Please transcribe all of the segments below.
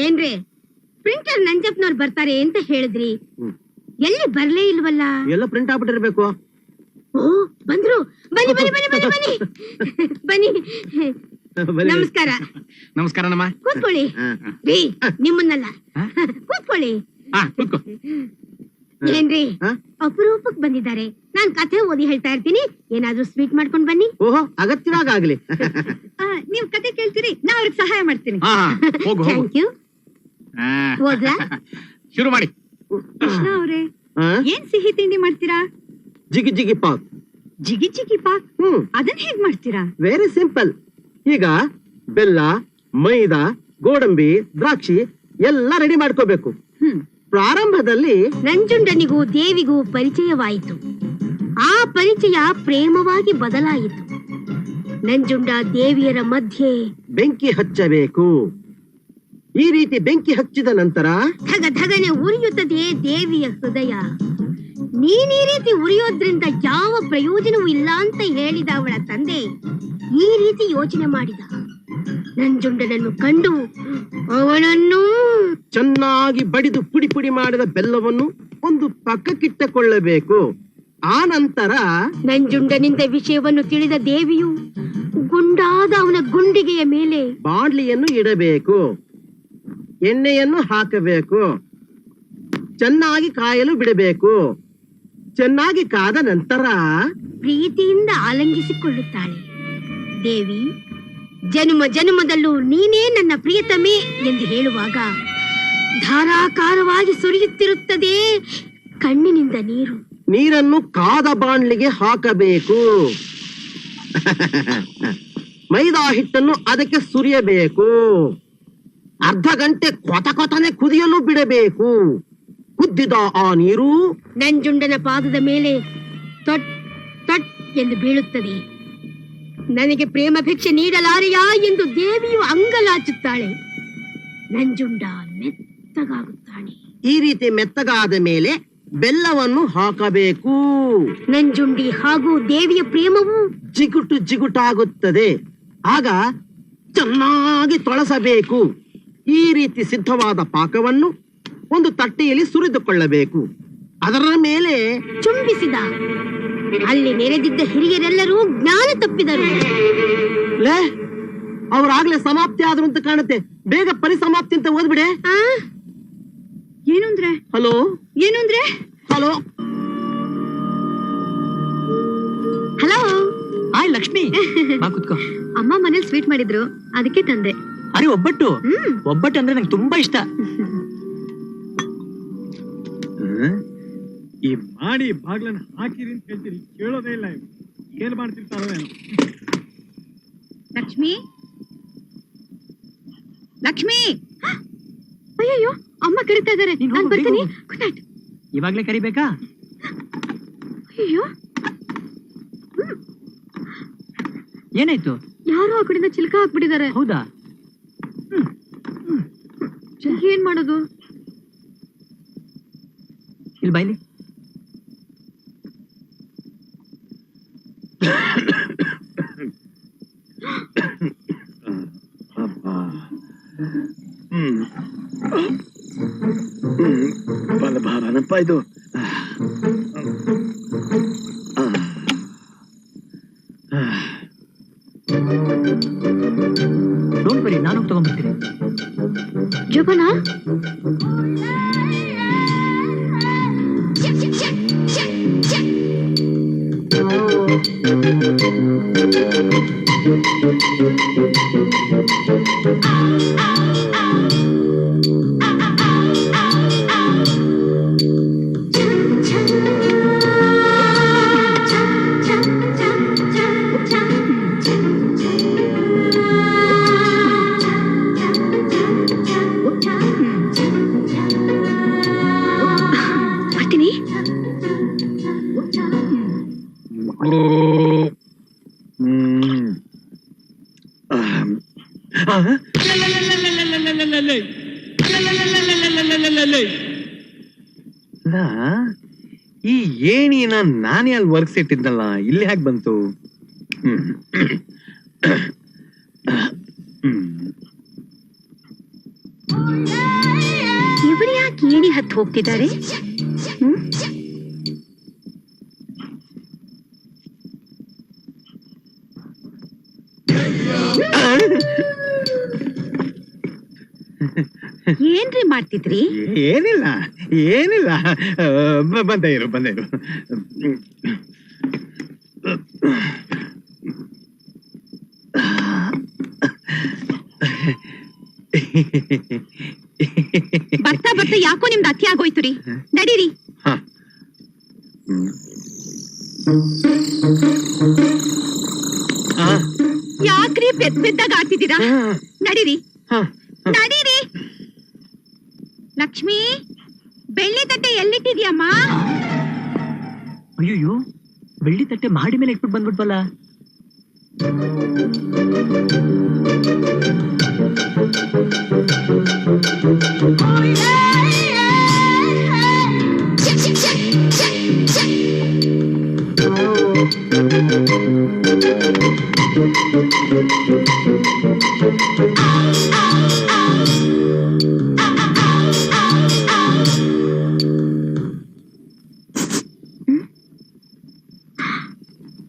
ಏನ್ರಿ ಪ್ರಿಂಟರ್ ನಂಜಪ್ಪನವ್ರು ಬರ್ತಾರೆ ಅಂತ ಹೇಳಿದ್ರಿ, ಎಲ್ಲಿ ಬರ್ಲೇ ಇಲ್ವಲ್ಲ? ಎಲ್ಲ ಪ್ರಿಂಟ್ ಆಗ್ಬಿಟ್ಟಿರ್ಬೇಕು. ಓ ಬಂದ್ರು, ಬನ್ನಿ ಬನ್ನಿ ಬನ್ನಿ ಬನ್ನಿ ಬನ್ನಿ ಬನ್ನಿ. ನಮಸ್ಕಾರ. ನಮಸ್ಕಾರ ನಮ್ಮ. ಕೂತ್ಕೊಳ್ಳಿ. ರೀ ನಿಮ್ಮನ್ನಲ್ಲ, ಕೂತ್ಕೊಳ್ಳಿ. ಏನ್ರಿ ಅಪರೂಪಕ್ಕೆ ಬಂದಿದ್ದಾರೆ. ನಾನ್ ಕಥೆ ಓದಿ ಹೇಳ್ತಾ ಇರ್ತೀನಿ, ಏನಾದ್ರೂ ಸ್ವೀಟ್ ಮಾಡ್ಕೊಂಡ್ ಬನ್ನಿ. ಓಹೋ, ಅಗತ್ಯವಾಗ ಆಗ್ಲಿ. ನೀವ್ ಕತೆ ಕೇಳ್ತೀರಿ, ನಾ ಅವ್ರಿಗೆ ಸಹಾಯ ಮಾಡ್ತೀನಿ. Thank you. ಓದ್ಲಾ? ಶುರು ಮಾಡಿ. ಕೃಷ್ಣ ಅವ್ರೆ, ಏನ್ ಸಿಹಿ ತಿಂಡಿ ಮಾಡ್ತೀರಾ? ಜಿಗಿ ಜಿಗಿ ಪಾಕ್. ಜಿಗಿ ಜಿಗಿ ಪಾಕ್? ಅದನ್ನ ಹೇಗ್ ಮಾಡ್ತೀರಾ? Very simple. ಈಗ ಬೆಲ್ಲ, ಮೈದಾ, ಗೋಡಂಬಿ, ದ್ರಾಕ್ಷಿ ಎಲ್ಲ ರೆಡಿ ಮಾಡ್ಕೋಬೇಕು. ಪ್ರಾರಂಭದಲ್ಲಿ ನಂಜುಂಡನಿಗೂ ದೇವಿಗೂ ಪರಿಚಯವಾಯಿತು. ಆ ಪರಿಚಯ ಪ್ರೇಮವಾಗಿ ಬದಲಾಯಿತು. ನಂಜುಂಡ ದೇವಿಯರ ಮಧ್ಯೆ ಬೆಂಕಿ ಹಚ್ಚಬೇಕು. ಈ ರೀತಿ ಬೆಂಕಿ ಹಚ್ಚಿದ ನಂತರ ಧಗ ಧಗನೆ ಉರಿಯುತ್ತದೆ ದೇವಿಯ ಹೃದಯ. ನೀನ್ ಈ ರೀತಿ ಉರಿಯೋದ್ರಿಂದ ಯಾವ ಪ್ರಯೋಜನವೂ ಇಲ್ಲ ಅಂತ ಹೇಳಿದ ಅವಳ ತಂದೆ ಈ ರೀತಿ ಯೋಚನೆ ಮಾಡಿದ. ನಂಜುಂಡನನ್ನು ಕಂಡು ಅವನನ್ನು ಚೆನ್ನಾಗಿ ಬಡಿದು ಪುಡಿ ಪುಡಿ ಮಾಡಿದ ಬೆಲ್ಲವನ್ನು ಒಂದು ಪಕ್ಕಕ್ಕಿಟ್ಟುಕೊಳ್ಳಬೇಕು. ಆ ನಂತರ ನಂಜುಂಡನಿಂದ ವಿಷಯವನ್ನು ತಿಳಿದ ದೇವಿಯು ಗುಂಡಾದ ಅವನ ಗುಂಡಿಗೆಯ ಮೇಲೆ ಬಾಡ್ಲಿಯನ್ನು ಇಡಬೇಕು. ಎಣ್ಣೆಯನ್ನು ಹಾಕಬೇಕು. ಚೆನ್ನಾಗಿ ಕಾಯಲು ಬಿಡಬೇಕು. ಚೆನ್ನಾಗಿ ಕಾದ ನಂತರ ಪ್ರೀತಿಯಿಂದ ಆಲಂಗಿಸಿಕೊಳ್ಳುತ್ತಾಳೆ. ದೇವಿ, ಜನ್ಮ ಜನ್ಮದಲ್ಲೂ ನೀನೇ ನನ್ನ ಪ್ರಿಯತಮೆ ಎಂದು ಹೇಳುವಾಗ ಧಾರಾಕಾರವಾಗಿ ಸುರಿಯುತ್ತಿರುತ್ತದೆ ಕಣ್ಣಿನಿಂದ ನೀರು. ನೀರನ್ನು ಕಾದ ಬಾಣ್ಲಿಗೆ ಹಾಕಬೇಕು. ಮೈದಾ ಹಿಟ್ಟನ್ನು ಅದಕ್ಕೆ ಸುರಿಯಬೇಕು. ಅರ್ಧ ಗಂಟೆ ಕೊತ ಕೊತನೆ ಕುದಿಯಲು ಬಿಡಬೇಕು. ಕುದ್ದಿದ ಆ ನೀರು ನಂಜುಂಡನ ಪಾದದ ಮೇಲೆ ತೊಟ್ ತೊಟ್ ಎಂದು ಬೀಳುತ್ತದೆ. ನನಗೆ ಪ್ರೇಮ ಭಿಕ್ಷೆ ನೀಡಲಾರೆಯಾ ಎಂದು ದೇವಿಯು ಅಂಗಲಾಚುತ್ತಾಳೆ. ನಂಜುಂಡ ಮೆತ್ತಗಾಗುತ್ತಾನೆ. ಈ ರೀತಿ ಮೆತ್ತಗಾದ ಮೇಲೆ ಬೆಲ್ಲವನ್ನು ಹಾಕಬೇಕು. ನಂಜುಂಡಿ ಹಾಗೂ ದೇವಿಯ ಪ್ರೇಮವು ಜಿಗುಟು ಜಿಗುಟಾಗುತ್ತದೆ. ಆಗ ಚೆನ್ನಾಗಿ ತೊಳಸಬೇಕು. ಈ ರೀತಿ ಸಿದ್ಧವಾದ ಪಾಕವನ್ನು ಒಂದು ತಟ್ಟೆಯಲ್ಲಿ ಸುರಿದುಕೊಳ್ಳಬೇಕು. ಅದರ ಮೇಲೆ ಚುಂಬಿಸಿದ. ಅಲ್ಲಿ ನೆರೆದಿದ್ದ ಹಿರಿಯರೆಲ್ಲರೂ ಜ್ಞಾನ ತಪ್ಪಿದರು. ಅವ್ರಾಗ್ಲೇ ಸಮಾಪ್ತಿ ಆದ್ರು ಅಂತ ಕಾಣುತ್ತೆ. ಬೇಗ ಪರಿಸಮಾಪ್ತಿ ಅಂತ ಓದ್ಬಿಡೆ. ಏನು ಅಂದ್ರೆ? ಹಲೋ, ಏನು ಅಂದ್ರೆ? Hello hello. ಹಾಯ್ ಲಕ್ಷ್ಮಿ, ಬಾ ಕುತ್ಕೋ. ಅಮ್ಮ ಮನೇಲಿ ಸ್ವೀಟ್ ಮಾಡಿದ್ರು, ಅದಕ್ಕೆ ತಂದೆ. ಅರೆ ಒಬ್ಬಟ್ಟು? ಒಬ್ಬಟ್ಟು ಅಂದ್ರೆ ನಂಗೆ ತುಂಬಾ ಇಷ್ಟ. ಈ ಮಾಡಿ ಬಾಗ್ಲನ್ನ ಹಾಕಿರಿ ಅಂತ ಹೇಳ್ತೀರಿ, ಕೇಳೋದೇ ಇಲ್ಲ. ಏನ್ ಮಾಡ್ತಿರ್ತಾರೋ ಏನೋ. ಲಕ್ಷ್ಮಿ, ಲಕ್ಷ್ಮಿ. ಅಯ್ಯಯ್ಯೋ, ಅಮ್ಮ ಕರಿತಾ ಇದಾರೆ. ನಾನು ಬರ್ತೀನಿ. Good night. ಇವಾಗ್ಲೇ ಕರಿಬೇಕಾ? ಅಯ್ಯೋ, ಏನಾಯ್ತು? ಯಾರೋ ಆ ಕಡೆಯಿಂದ ಚಿಲ್ಕ ಹಾಕ್ಬಿಟ್ಟಿದ್ದಾರೆ. ಹೌದಾ? ಏನ್ ಮಾಡೋದು? ಇಲ್ಲಿ ಬಾಯ್ಲಿ. ಬಲ ಭಾರನಪ್ಪ ಇದು. ಡೋಂಟ್ ವರಿ, ನಾನು ತಗೊಂಡ್ಬರ್ತೀನಿ. ಜೋಪಾನ. ಬರ್ತೀನಿ. ಈ ಏಣಿನ ನಾನೇ ಅಲ್ಲಿ ವರ್ಕ್ಸ್ ಇಟ್ಟಿದ್ನಲ್ಲ, ಇಲ್ಲಿ ಹೇಗೆ ಬಂತು? ಹತ್ತು ಹೋಗ್ತಿದ್ದಾರೆ? ಹ್ಮ್? ಏನ್ರಿ ಮಾಡ್ತಿದ್ರಿ? ಏನಿಲ್ಲ ಏನಿಲ್ಲ, ಬಂದೇ ಇರು. ಬರ್ತಾ ಬರ್ತಾ ಯಾಕೋ ನಿಮ್ದು ಅತಿ ಆಗೋಯ್ತು ರೀ. ನಡೀರಿ. ಯಾಕ್ರಿ ಪೆದ್ದಾಗ ಆಡ್ತಿದ್ದೀರಾ? ನಡೀರಿ ನಡೀರಿ. ಲಕ್ಷ್ಮಿ, ಬೆಳ್ಳಿ ತಟ್ಟೆ ಎಲ್ಲಿಟ್ಟಿದ್ಯಮ್ಮ? ಅಯ್ಯೋ, ಬೆಳ್ಳಿ ತಟ್ಟೆ ಮಾಡಿ ಮೇಲೆ ಇಟ್ಬಿಟ್ಟು ಬಂದ್ಬಿಟ್ವಲ್ಲ.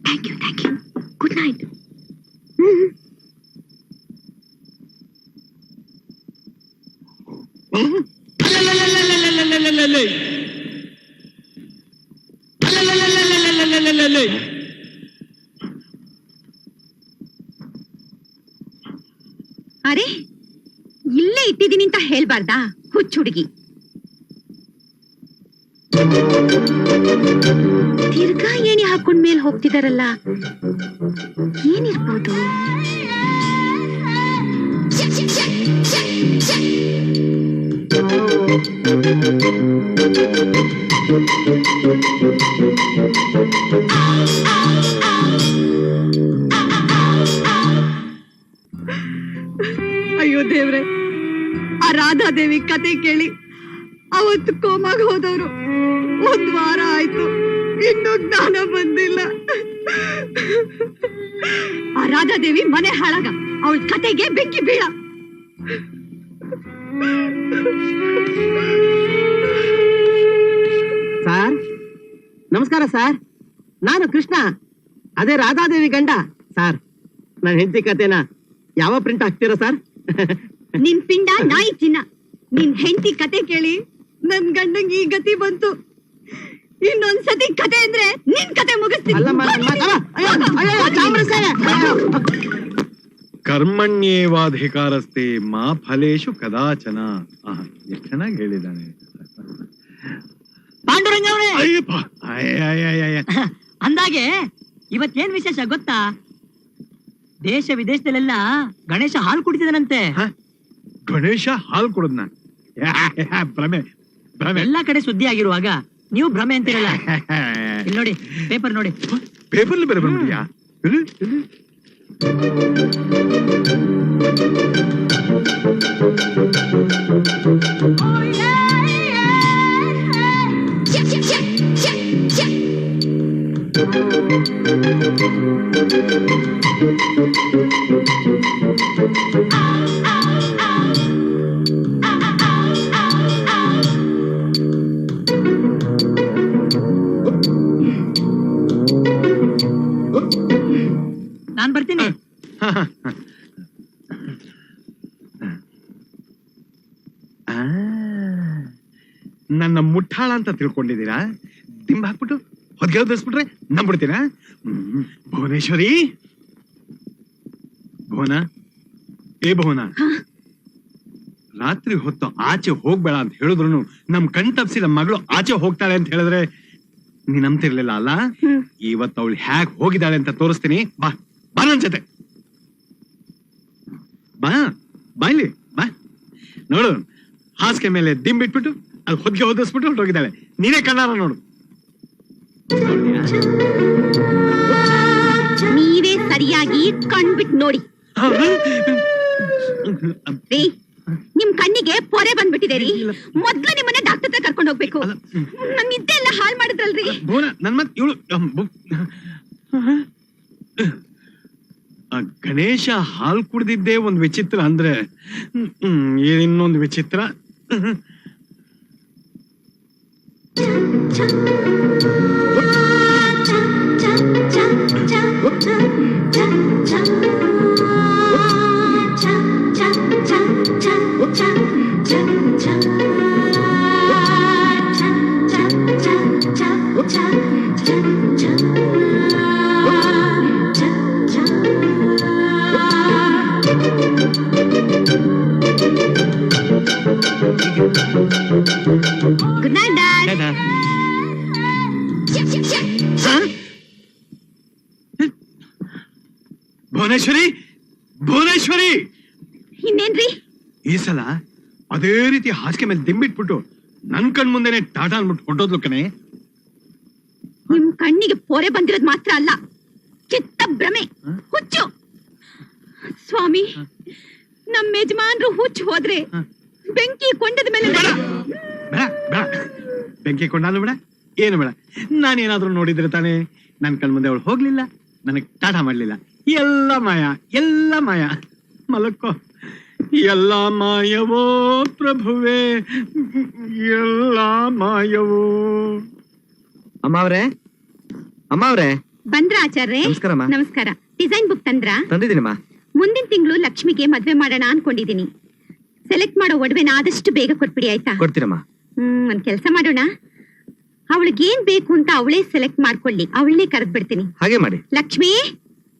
Thank you. Good night. ಅರೆ, ಇಲ್ಲೇ ಇಟ್ಟಿದ್ದೀನಿ ಅಂತ ಹೇಳ್ಬಾರ್ದಾ? ಹುಚ್ಚ ಹುಡುಗಿ. ತಿರ್ಗಾ ಏಣಿ ಹಾಕೊಂಡ್ ಮೇಲ್ ಹೋಗ್ತಿದಾರಲ್ಲ, ಏನಿರ್ಬೋದು? ಅಯ್ಯೋ ದೇವ್ರೆ, ಆ ರಾಧಾದೇವಿ ಕತೆ ಕೇಳಿ ಅವತ್ತು ಕೋಮಾಗ ಹೋದವ್ರು 1 ವಾರ ಆಯ್ತು, ಇನ್ನೂ ಜ್ಞಾನ ಬಂದಿಲ್ಲ. ಆ ರಾಧಾದೇವಿ ಮನೆ ಹಾಳಾಗ, ಅವಳ ಕತೆಗೆ ಬೆಂಕಿ ಬೀಳ. ಸಾರ್ ನಮಸ್ಕಾರ ಸರ್, ನಾನು ಕೃಷ್ಣ, ಅದೇ ರಾಧಾದೇವಿ ಗಂಡ. ಸಾರ್, ನನ್ನ ಹೆಂಡತಿ ಕತೆನ ಯಾವ ಪ್ರಿಂಟ್ ಹಾಕ್ತೀರಾ ಸರ್? ನಿನ್ ಪಿಂಡ ನಾಯಿ ಚಿನ್ನ. ನಿನ್ ಹೆಂಡತಿ ಕತೆ ಕೇಳಿ ನನ್ ಗಂಡಂಗ್ ಈ ಗತಿ ಬಂತು. ಇನ್ನೊಂದ್ಸತಿ ಕತೆ ಅಂದ್ರೆ ನಿನ್ ಕತೆ ಮುಗಿಸ್ತೀನಿ. ಕರ್ಮಣ್ಯೇವಾಧಿಕಾರಸ್ತೆ ಮಾ ಫಲೇಶು ಕದಾಚನ. ಎಷ್ಟು ಚೆನ್ನಾಗಿ ಹೇಳಿದ್ದಾನೆ. ಪಾಂಡುರಂಗ ಅವರೇ, ಅಯ್ಯಪ್ಪ, ಅಂದಾಗೆ ಇವತ್ತೇನ್ ವಿಶೇಷ ಗೊತ್ತಾ? ದೇಶ ವಿದೇಶದಲ್ಲೆಲ್ಲ ಗಣೇಶ ಹಾಲು ಕುಡಿತಿದನಂತೆ. ಗಣೇಶ ಹಾಲು ಕುಡಿದ್ನ? ಭ್ರಮೆ ಭ್ರಮೆ. ಎಲ್ಲಾ ಕಡೆ ಸುದ್ದಿ ಆಗಿರುವಾಗ ನೀವು ಭ್ರಮೆ ಅಂತಿರಲ್ಲ. ಇಲ್ಲಿ ನೋಡಿ, ಪೇಪರ್ ನೋಡಿ. ಪೇಪರ್ಲಿ ಬೇರೆ ಬಂದ್ಬಿಟ್ಟಿಯಾ? ನಾನ್ ಬರ್ತೀನಿ. ನನ್ನ ಮುಟ್ಟಾಳ ಅಂತ ತಿಳ್ಕೊಂಡಿದ್ದೀರಾ? ದಿಂಬ ಹಾಕ್ಬಿಟ್ಟು ಹೊದ್ಗೆ ಹೊದಿಸ್ಬಿಟ್ರೆ ನಂಬಿಡ್ತೀರಾ? ಭುವನೇಶ್ವರಿ, ಭುವನ, ಏ ಭುವನ, ರಾತ್ರಿ ಹೊತ್ತು ಆಚೆ ಹೋಗ್ಬೇಡ ಅಂತ ಹೇಳಿದ್ರು ನಮ್ ಕಣ್ ತಪ್ಸಿ ನಮ್ಮ ಮಗಳು ಆಚೆ ಹೋಗ್ತಾಳೆ ಅಂತ ಹೇಳಿದ್ರೆ ನೀನ್ ನಂಬ್ತಿರ್ಲಿಲ್ಲ ಅಲ್ಲ? ಇವತ್ತು ಅವಳು ಹ್ಯಾಕ್ ಹೋಗಿದ್ದಾಳೆ ಅಂತ ತೋರಿಸ್ತೀನಿ. ಬಾ ಬಾ ನನ್ ಜೊತೆ. ಬಾ ಬಾ ಇಲ್ಲಿ ಬಾ. ನೋಡು, ಹಾಸಿಗೆ ಮೇಲೆ ದಿಂಬಿಟ್ಬಿಟ್ಟು ಅಲ್ಲಿ ಹೊದ್ಗೆ ಹೊದಿಸ್ಬಿಟ್ಟು ಹೊರಟೋಗಿದ್ದಾಳೆ. ನೀನೇ ಕಣ್ಣಾರ ನೋಡು. ನೀವೇ ಸರಿಯಾಗಿ ಕಣ್ಬಿಟ್ ನೋಡಿ. ರೀ, ನಿಮ್ ಕಣ್ಣಿಗೆ ಪೊರೆ ಬಂದ್ಬಿಟ್ಟಿದೆ ರೀ. ಮೊದ್ಲು ನಿಮ್ಮನ್ನ ಡಾಕ್ಟರ್ ಹತ್ರ ಕರ್ಕೊಂಡು ಹೋಗ್ಬೇಕು. ನನ್ ನಿದ್ದೆ ಎಲ್ಲ ಹಾಳು ಮಾಡಿದ್ರಲ್ರಿ. ನನ್ ಮತ್ ಇವಳು ಗಣೇಶ ಹಾಲು ಕುಡ್ದಿದ್ದೇ ಒಂದ್ ವಿಚಿತ್ರ ಅಂದ್ರೆ ಇನ್ನೊಂದು ವಿಚಿತ್ರ. Good night dad. Bhuvaneshwari, Bhuvaneshwari, ಇನ್ನೇನ್ರಿ? ಈ ಸಲ ಅದೇ ರೀತಿ ಹಾಸಿಗೆ ಮೇಲೆ ದಿಂಬಿಟ್ಬಿಟ್ಟು ನನ್ ಕಣ್ ಮುಂದೆನೆ ಟಾಟಾ ಅನ್ಬಿಟ್ಟು ಹೊಟ್ಟೋದ್ಲು ಕಣೆ. ನಿಮ್ ಕಣ್ಣಿಗೆ ಪೊರೆ ಬಂದಿರೋದ್ ಮಾತ್ರ ಅಲ್ಲ, ಚಿತ್ತ ಭ್ರಮೆ, ಹುಚ್ಚು. ಸ್ವಾಮಿ, ನಮ್ಮ ಯಜಮಾನ್ರು ಹುಚ್ಚು ಹೋದ್ರೆ ಬೆಂಕಿ ಕೊಂಡದ ಮೇಲೆ ಬೇಡ ಬೇಡ, ಬೆಂಕಿ ಕೊಂಡಾನು ಬೇಡ, ಏನು ಬೇಡ. ನಾನೇನಾದ್ರೂ ನೋಡಿದ್ರೆ ತಾನೇ. ನನ್ ಕಣ್ ಮುಂದೆ ಅವಳು ಹೋಗ್ಲಿಲ್ಲ, ನನಗ್ ಟಾಟಾ ಮಾಡ್ಲಿಲ್ಲ. ಎಲ್ಲ ಮಾಯ, ಎಲ್ಲ ಮಾಯ. ಮಲಕ್ಕೋ. ಎಲ್ಲ ಮಾಯವೋ ಪ್ರಭುವೇ, ಎಲ್ಲ ಮಾಯವೋ. ಅಮ್ಮ ಅವ್ರೆ, ಅಮ್ಮ ಅವ್ರೆ. ಬಂದ್ರ ಆಚಾರ್ರೆ? ನಮಸ್ಕಾರಮ್ಮ. ನಮಸ್ಕಾರ. ಡಿಸೈನ್ ಬುಕ್ ತಂದ್ರಾ? ತಂದಿದ್ದೀನಮ್ಮ. ಮುಂದಿನ ತಿಂಗಳು ಲಕ್ಷ್ಮಿಗೆ ಮದ್ವೆ ಮಾಡೋಣ ಅನ್ಕೊಂಡಿದೀನಿ. ಸೆಲೆಕ್ಟ್ ಮಾಡೋ ಒಡವೆನ ಆದಷ್ಟು ಬೇಗ ಕೊಟ್ಬಿಡಿ, ಆಯ್ತಾ? ಕೊಡ್ತೀರಮ್ಮ. ಒಂದ್ ಕೆಲ್ಸ ಮಾಡೋಣ, ಅವಳಿಗೆ ಏನ್ ಬೇಕು ಅಂತ ಅವಳೇ ಸೆಲೆಕ್ಟ್ ಮಾಡ್ಕೊಳ್ಳಿ, ಅವಳನ್ನೇ ಕರೆದ್ ಬಿಡ್ತೀನಿ. ಹಾಗೆ ಮಾಡಿ. ಲಕ್ಷ್ಮಿ.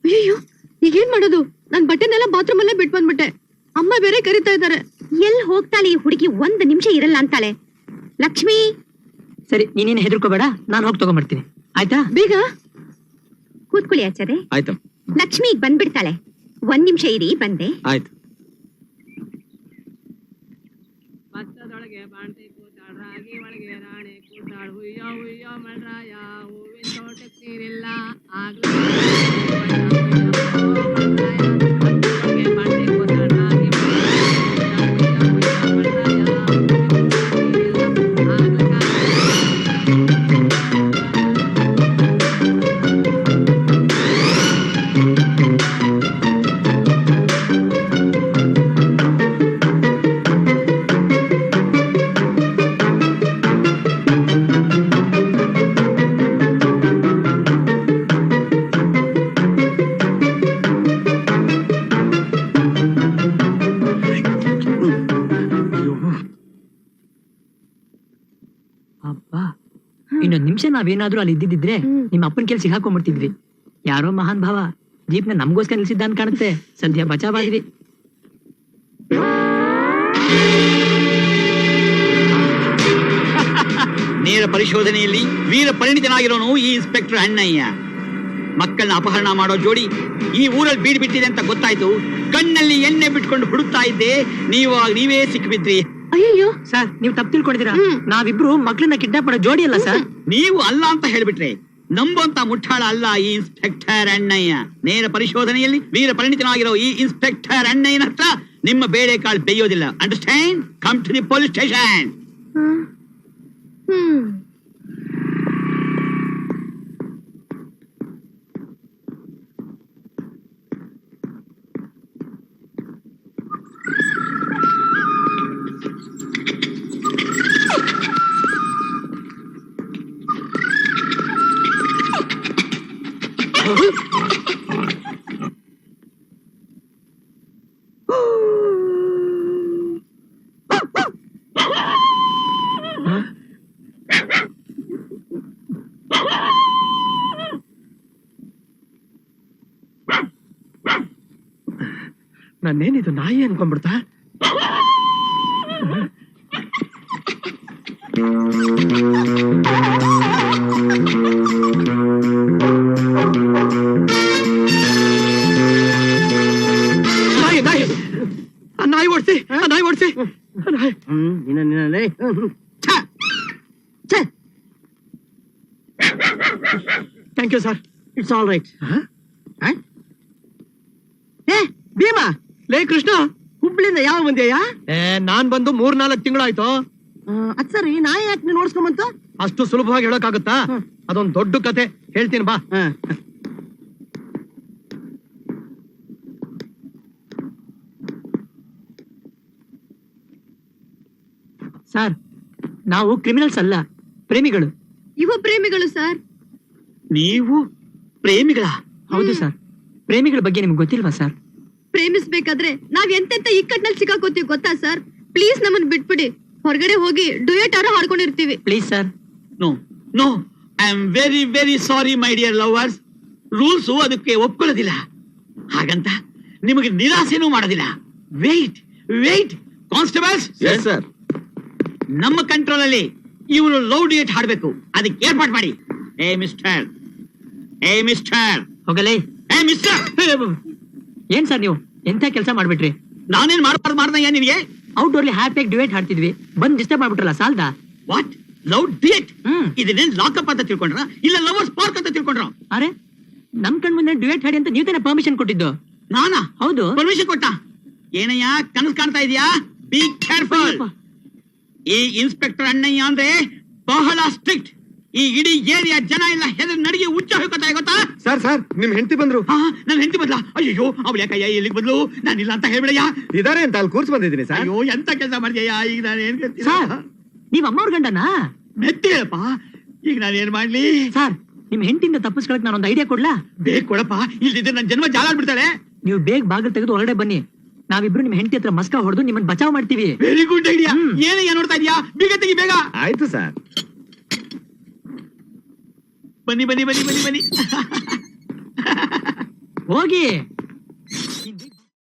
ಅಯ್ಯೋ, ಈಗೇನ್ ಮಾಡೋದು? ನನ್ ಬಟ್ಟೆನೆಲ್ಲ ಬಾತ್ರೂಮ್ ಅಲ್ಲೇ ಬಿಟ್ಟು ಬಂದ್ಬಿಟ್ಟೆ. ಅಮ್ಮ ಬೇರೆ ಕರಿತಾ ಇದ್ದಾರೆ. ಎಲ್ಲಿ ಹೋಗ್ತಾಳೆ ಈ ಹುಡುಗಿ? 1 ನಿಮಿಷ ಇರಲ್ಲ ಅಂತಾಳೆ. ಲಕ್ಷ್ಮಿ. ಸರಿ, ನೀನೇನು ಹೆದರ್ಕೋಬೇಡ, ನಾನು ಹೋಗಿ ತಗೊಂಡ್ಬರ್ತೀನಿ, ಆಯ್ತಾ? ಬೇಗ ಕೂತ್ಕೊಳ್ಳಿ ಆಚಾರ್ಯ. ಆಯ್ತು. ಲಕ್ಷ್ಮಿ ಈಗ ಬಂದ್ಬಿಡ್ತಾಳೆ. 1 ನಿಮಿಷ ಇರಿ, ಬಂದೆ. ಆಯ್ತು. ಭತ್ತದೊಳಗೆ ಬಾಂಡೆ ಕೂತಾಳ, ರಾಗಿ ಒಳಗೆ ರಾಣಿ ಕೂತಾಳ, ಹುಯ್ಯೋ ಹುಯ್ಯೋ ಮಳ್ರಾಯ, ಹೂವಿನ ತೋಟಕ್ಕೆ ನೀರಿಲ್ಲ, ಆಗ್ಲೂ ಭತ್ತದೊಳಗೆ ಬಾಂಡೆ ಕೂತಾಳ, ರಾಗಿ ಒಳಗೆ ಅಬ್ಬಾ, ಇನ್ನೊಂದ್ ನಿಮಿಷ ನಾವೇನಾದ್ರೂ ಅಲ್ಲಿ ಇದ್ದಿದ್ರೆ ನಿಮ್ಮ ಅಪ್ಪನ ಕೆಲ್ ಸಿಗಾಕೊಂಡ್ಬಿಡ್ತಿದ್ವಿ. ಯಾರೋ ಮಹಾನ್ ಭಾವ ಜೀಪ್ನ ನಮ್ಗೋಸ್ಕರ ನಿಲ್ಸಿದ್ದ ಅಂತ ಕಾಣುತ್ತೆ. ಸದ್ಯ ಬಚಾವಾದ್ವಿ. ನೇರ ಪರಿಶೋಧನೆಯಲ್ಲಿ ವೀರ ಪರಿಣಿತನಾಗಿರೋನು ಈ ಇನ್ಸ್ಪೆಕ್ಟರ್ ಅಣ್ಣಯ್ಯ. ಮಕ್ಕಳನ್ನ ಅಪಹರಣ ಮಾಡೋ ಜೋಡಿ ಈ ಊರಲ್ಲಿ ಬೀಡ್ ಬಿಟ್ಟಿದೆ ಅಂತ ಗೊತ್ತಾಯ್ತು. ಕಣ್ಣಲ್ಲಿ ಎಣ್ಣೆ ಬಿಟ್ಕೊಂಡು ಹುಡುಕ್ತಾ ಇದ್ದೆ, ನೀವೇ ಸಿಕ್ಕಿಬಿದ್ರಿ. ಅಯ್ಯೋ ಸರ್, ನೀವು ತಪ್ಪು ತಿಳ್ಕೊಂಡಿದ್ದೀರಾ. ನಾವಿಬ್ರು ಮಕ್ಳನ್ನ ಕಿಡ್ನಾಪ್ ಮಾಡೋ ಜೋಡಿ ಅಲ್ಲ ಸರ್. ನೀವು ಅಲ್ಲ ಅಂತ ಹೇಳ್ಬಿಟ್ರೆ ನಂಬುವಂತ ಮುಠಾಳ ಅಲ್ಲ ಈ ಇನ್ಸ್ಪೆಕ್ಟರ್ ಅಣ್ಣಯ್ಯ. ನೇರ ಪರಿಶೋಧನೆಯಲ್ಲಿ ವೀರ ಪರಿಣಿತನಾಗಿರೋ ಈ ಇನ್ಸ್ಪೆಕ್ಟರ್ ಅಣ್ಣಯ್ಯನ ಹತ್ರ ನಿಮ್ಮ ಬೇಳೆಕಾಳು ಬೇಯೋದಿಲ್ಲ. Understand? Come to the police station. ನಾನೇನಿದು ನಾಯಿ ಅನ್ಕೊಂಡ್ಬಿಡ್ತಾ? ನಾಯಿ ಓಡಿಸಿ, ನಾಯಿ ಓಡಿಸಿ. Thank you sir. It's all right. Bhima, ಲೇ ಕೃಷ್ಣ, ಹುಬ್ಳಿಂದ ಯಾವ ಬಂದ್ಯಾ? ನಾನ್ ಬಂದು 3-4 ತಿಂಗಳಾಯ್ತು. ಅದ್ ಸರಿ, ನಾಯಿ ಯಾಕೆ ನೀನ್ ಓಡಿಸ್ಕೊಂಬಂತು? ಅಷ್ಟು ಸುಲಭವಾಗಿ ಹೇಳೋಕ್ಕಾಗತ್ತಾ? ಅದೊಂದ್ ದೊಡ್ಡ ಕತೆ, ಹೇಳ್ತೀನಿ ಬಾ. ಸರ್, ನಾವು ಕ್ರಿಮಿನಲ್ಸ್ ಅಲ್ಲ, ಪ್ರೇಮಿಗಳು. ಯುವ ಪ್ರೇಮಿಗಳು ಸರ್. ನೀವು ಪ್ರೇಮಿಗಳ? ಹೌದು ಸರ್. ಪ್ರೇಮಿಗಳ ಬಗ್ಗೆ ನಿಮ್ಗೆ ಗೊತ್ತಿಲ್ವಾ ಸರ್? ಪ್ರೇಮಿಸ್ಬೇಕಾದ್ರೆ ನಾವ್ ಎಂತೆಂತ ಇಕ್ಕಟ್ನಲ್ಲಿ ಸಿಕ್ಕಾಕೋತೀವಿ ಗೊತ್ತಾ ಸರ್? ಪ್ಲೀಸ್ ನಮ್ಮನ್ ಬಿಟ್ಬಿಡಿ. ಹೊರಗಡೆ ಹೋಗಿ ಡುಯೆಟ್ ಆರೋ ಹಾಡ್ಕೊಂಡಿರ್ತೀವಿ. Please sir. No no, I am very very sorry my dear lovers. Rules ಅದಕ್ಕೆ ಒಪ್ಕೊಳ್ಳೋದಿಲ್ಲ. ಹಾಗಂತ ನಿಮಗೆ ನಿರಾಸೆನೂ ಮಾಡೋದಿಲ್ಲ. Wait wait constables. ಸರ್. ನಮ್ಮ ಕಂಟ್ರೋಲ್ ಅಲ್ಲಿ ಇವರು ಲವ್ ಡ್ಯೂಯೆಟ್ ಹಾಡ್ಬೇಕು. ಅದಕ್ಕೆ ಏರ್ಪಾಟ್ ಮಾಡಿ. ಏ ಮಿಸ್ಟರ್, ಏ ಮಿಸ್ಟರ್, ಹೋಗಲೇ. ಏ ಮಿಸ್ಟರ್. ಏನ್ ಸರ್ ನೀವು ಎಂತ ಕೆಲಸ ಮಾಡ್ಬಿಟ್ರಿ? ನಾನೇನ್ ಮಾಡ್ದಯ್ಯ ನಿನಗೆ? ಔಟ್ಡೋರ್ಲಿ ಹ್ಯಾಪಿಯಾಗಿ ಡಿವೇಟ್ ಹಾಡ್ತಿದ್ವಿ, ಬಂದ್ ಡಿಸ್ಟರ್ಬ್ ಮಾಡ್ಬಿಟ್ರಲ್ಲ, ಸಾಲ್ದ? ವಾಟ್? Love duet? ಹ್ಮ್. ಇದನ್ನೇನ್ ಲಾಕಪ್ ಅಂತ ತಿಳ್ಕೊಂಡ್ರ ಇಲ್ಲ ಲವರ್ಸ್ ಪಾರ್ಕ್ ಅಂತ ತಿಳ್ಕೊಂಡ್ರ? ಅರೆ, ನಮ್ ಕಣ್ ಮುಂದೆ ಡಿವೇಟ್ ಹಾಡಿ ಅಂತ ನೀವು ತಾನೇ ಪರ್ಮಿಷನ್ ಕೊಟ್ಟಿದ್ದು? ನಾನಾ? ಹೌದು. ಪರ್ಮಿಷನ್ ಕೊಟ್ಟ? ಏನಯ್ಯ ಕನಸು ಕಾಣ್ತಾ ಇದೀಯಾ? Be careful. ಈ ಇನ್ಸ್ಪೆಕ್ಟರ್ ಅಣ್ಣಯ್ಯ ಅಂದ್ರೆ ಬಹಳ ಸ್ಟ್ರಿಕ್ಟ್. ಈ ಇಡೀ ಏರಿಯಾ ಜನ ಎಲ್ಲ ಹೆದರ್ ನಡಿಗೆ ಉಚ್ಚ ಹೋಗ್ತಾ ಗೊತ್ತಾ? ಸರ್ ನಿಮ್ ಹೆಂಡತಿ ಬಂದ್ರು. ನನ್ ಹೆಂಡತಿ ಬದ್ಲಾ? ಅಯ್ಯೋ, ಅವಳು ಯಾಕಯ್ಯ ಎಲ್ಲಿಗೆ ಬದ್ಲು? ನಾನಿಲ್ಲ ಅಂತ ಹೇಳ್ಬಿಡಯ್ಯ. ಇದಾರೆ ಅಂತ ಅಲ್ಲಿ ಕೂರ್ಸ್ ಬಂದಿದ್ದೀನಿ ಸರ್. ಅಯ್ಯೋ, ಎಂತ ಕೆಲಸ ಮಾಡ್ತೀಯ? ಈಗ ನಾನು ಏನ್ ಸರ್, ನೀವ್ ಅಮ್ಮವ್ರ ಗಂಡನಾ? ಮೆತ್ತಿ ಹೇಳಪ್ಪ. ಈಗ ನಾನು ಏನ್ ಮಾಡ್ಲಿ? ಸರ್, ನಿಮ್ ಹೆಂಡತಿಯಿಂದ ತಪ್ಪಿಸ್ಕೊಳಕ್ ನಾನೊಂದು ಐಡಿಯಾ ಕೊಡ್ಲಾ? ಬೇಕು ಕೊಡಪ್ಪ, ಇಲ್ದಿದ್ರೆ ನನ್ ಜನ್ಮ ಜಾಲಾಡ್ಬಿಡ್ತಾಳೆ. ನೀವು ಬೇಗ ಬಾಗಿಲು ತೆಗೆದು ಹೊರಗಡೆ ಬನ್ನಿ. ನಾವಿಬ್ರು ನಿಮ್ ಹೆಂಡತಿ ಹತ್ರ ಮಸ್ಕ ಹೊಡೆದು ನಿಮ್ಮನ್ನ ಬಚಾವ್ ಮಾಡ್ತೀವಿ. Very good idea. ಏನಯ್ಯ ನೋಡ್ತಾ ಇದೀಯಾ? ಬೇಗ ತೆಗಿ, ಬೇಗ. ಆಯ್ತು ಸರ್. ಬನ್ನಿ ಬನ್ನಿ ಬನ್ನಿ ಬನ್ನಿ ಬನ್ನಿ. ಹೋಗಿ.